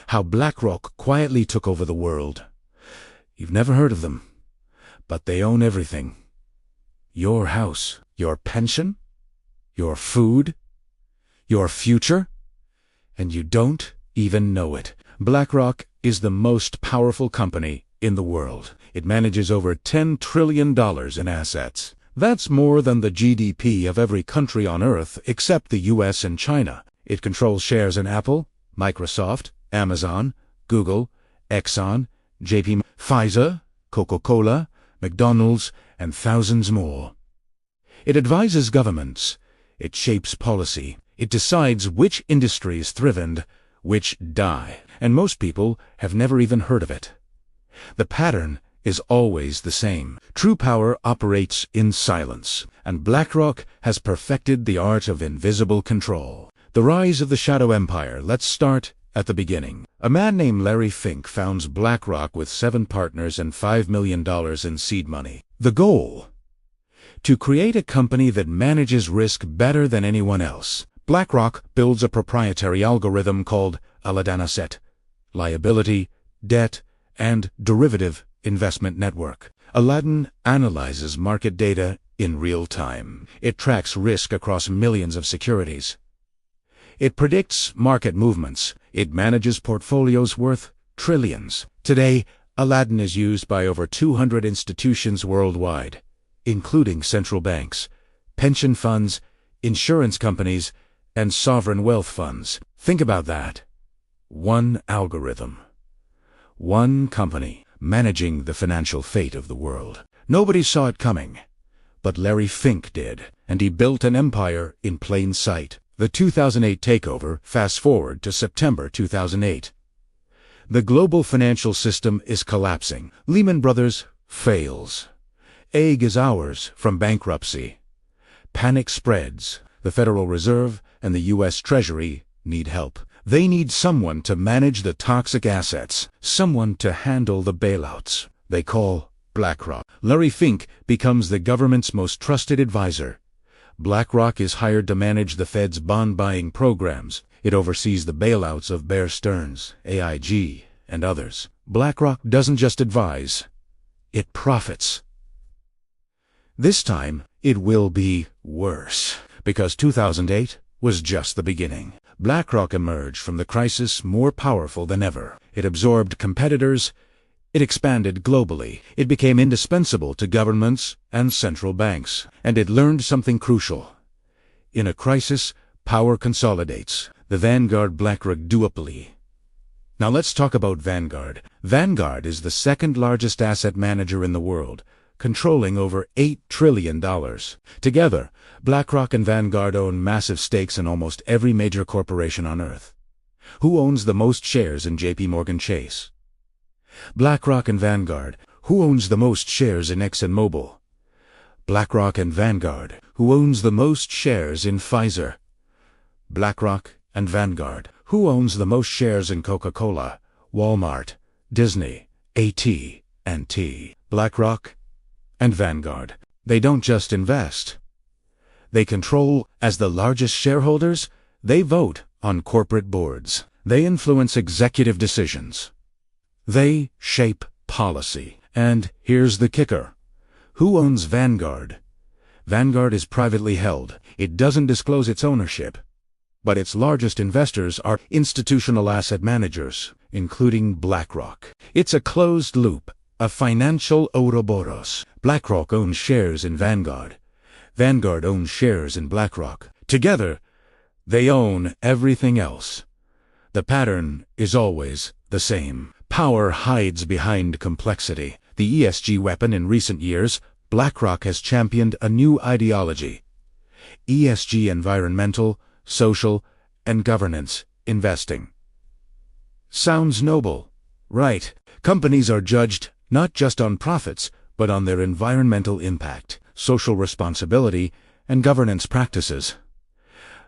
How BlackRock quietly took over the world. You've never heard of them, but they own everything. Your house, your pension, your food, your future, and you don't even know it. BlackRock is the most powerful company in the world. It manages over $10 trillion in assets. That's more than the GDP of every country on Earth except the US and China. It controls shares in Apple, Microsoft, Amazon, Google, Exxon, JP, Pfizer, Coca-Cola, McDonald's, and thousands more. It advises governments. It shapes policy. It decides which industries thrive and which die. And most people have never even heard of it. The pattern is always the same. True power operates in silence, and BlackRock has perfected the art of invisible control. The rise of the shadow empire. Let's start at the beginning. A man named Larry Fink founds BlackRock with 7 partners and $5 million in seed money. The goal? To create a company that manages risk better than anyone else. BlackRock builds a proprietary algorithm called Aladdin Asset, Liability, Debt, and Derivative Investment Network. Aladdin analyzes market data in real time. It tracks risk across millions of securities. It predicts market movements. It manages portfolios worth trillions. Today, Aladdin is used by over 200 institutions worldwide, including central banks, pension funds, insurance companies, and sovereign wealth funds. Think about that. One algorithm. One company managing the financial fate of the world. Nobody saw it coming, but Larry Fink did, and he built an empire in plain sight. The 2008 takeover. Fast forward to September 2008. The global financial system is collapsing. Lehman Brothers fails. Egg is ours from bankruptcy. Panic spreads. The Federal Reserve and the U.S. Treasury need help. They need someone to manage the toxic assets, someone to handle the bailouts. They call BlackRock. Larry Fink becomes the government's most trusted advisor. BlackRock is hired to manage the Fed's bond-buying programs. It oversees the bailouts of Bear Stearns, AIG, and others. BlackRock doesn't just advise, it profits. This time, it will be worse, because 2008 was just the beginning. BlackRock emerged from the crisis more powerful than ever. It absorbed competitors. It expanded globally. It became indispensable to governments and central banks. And it learned something crucial. In a crisis, power consolidates. The Vanguard BlackRock duopoly. Now let's talk about Vanguard. Vanguard is the second largest asset manager in the world, controlling over $8 trillion. Together, BlackRock and Vanguard own massive stakes in almost every major corporation on Earth. Who owns the most shares in JP Chase? BlackRock and Vanguard. Who owns the most shares in ExxonMobil? BlackRock and Vanguard. Who owns the most shares in Pfizer? BlackRock and Vanguard. Who owns the most shares in Coca-Cola, Walmart, Disney, AT&T? BlackRock and Vanguard. They don't just invest. They control. As the largest shareholders, they vote on corporate boards. They influence executive decisions. They shape policy. And here's the kicker. Who owns Vanguard? Vanguard is privately held. It doesn't disclose its ownership. But its largest investors are institutional asset managers, including BlackRock. It's a closed loop, a financial Ouroboros. BlackRock owns shares in Vanguard. Vanguard owns shares in BlackRock. Together, they own everything else. The pattern is always the same. Power hides behind complexity. The ESG weapon. In recent years, BlackRock has championed a new ideology. ESG, environmental, social, and governance investing. Sounds noble, right? Companies are judged not just on profits, but on their environmental impact, social responsibility, and governance practices.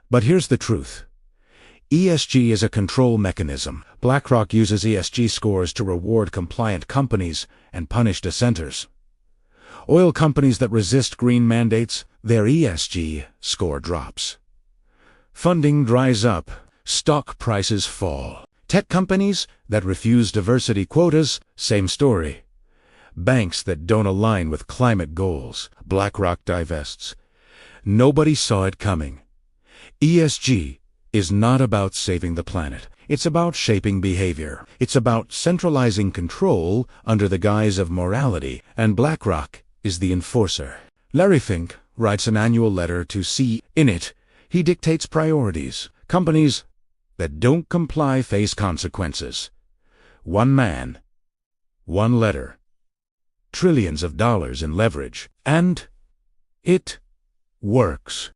But here's the truth. ESG is a control mechanism. BlackRock uses ESG scores to reward compliant companies and punish dissenters. Oil companies that resist green mandates, their ESG score drops. Funding dries up. Stock prices fall. Tech companies that refuse diversity quotas, same story. Banks that don't align with climate goals, BlackRock divests. Nobody saw it coming. ESG is not about saving the planet. It's about shaping behavior. It's about centralizing control under the guise of morality, and BlackRock is the enforcer. Larry Fink writes an annual letter to C. In it, he dictates priorities. Companies that don't comply face consequences. One man, one letter, trillions of dollars in leverage, and it works.